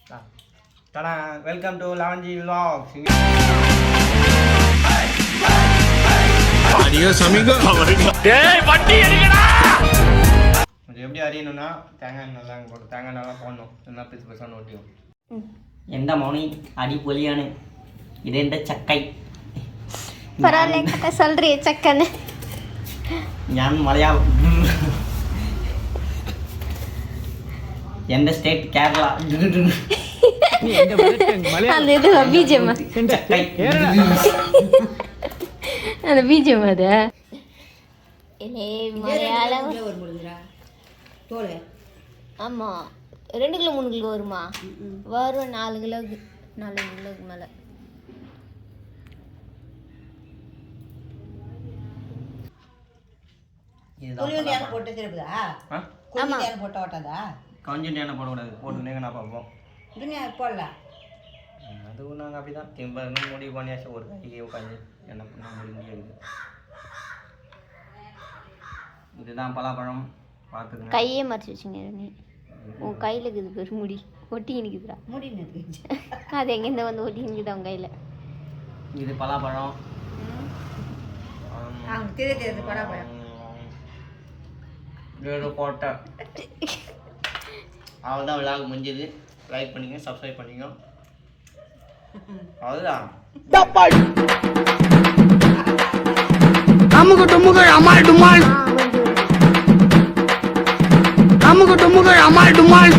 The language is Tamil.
Tata welcome to Lavanji vlogs. Adios amigo. டேய் வண்டி எடுங்கடா. இது எப்படி அறியணும்னா தேங்காய் நல்லா போட்டு தேங்காய் நல்லா போடணும். என்ன பிசு பிசான்னு ஒட்டியும். எந்த மௌனி அடிப்பொலியான இது எந்த சக்கை பரவாயில்ல கதை சொல்றிய சக்கன்னு ஞான் மலையாளம் எந்த ஸ்டேட் கேரளா அந்த இது பீஜம் சக்கை அந்த பீஜம் அது மலையாளம் ஆமா 2 கிலோ 3 கிலோ வருமா வரும் 4 கிலோக்கு மேல கொஞ்சம் எண்ணெய் போடக்கூடாது போட்டுனேங்க நான் பார்ப்போம் அதுவும் நாங்கள் அப்படி தான் திம்பன்னு முடிவு பண்ணியாச்சு ஒரு கைக்கு உட்காந்து என்ன பண்ண முடியாது. இதுதான் பலாப்பழம் பார்த்துக்கங்க. கையே மறைச்சு வச்சுங்க நீ உன் கையில் இருக்குது பெரு முடி ஒட்டி நிற்குதுடா முடி அது எங்கேருந்து வந்து ஒட்டி நிற்குது அவன் கையில். இது பலாப்பழம் கோட்டை அவ்வளோதான் விழாவுக்கு முடிஞ்சது. லைக் பண்ணிங்க சப்ஸ்கிரைப் பண்ணிங்க அவ்வளோதான். அமுகு டுமுகள் அமால் டுமால். அமுகு டுமுகள் அமால் டுமால்.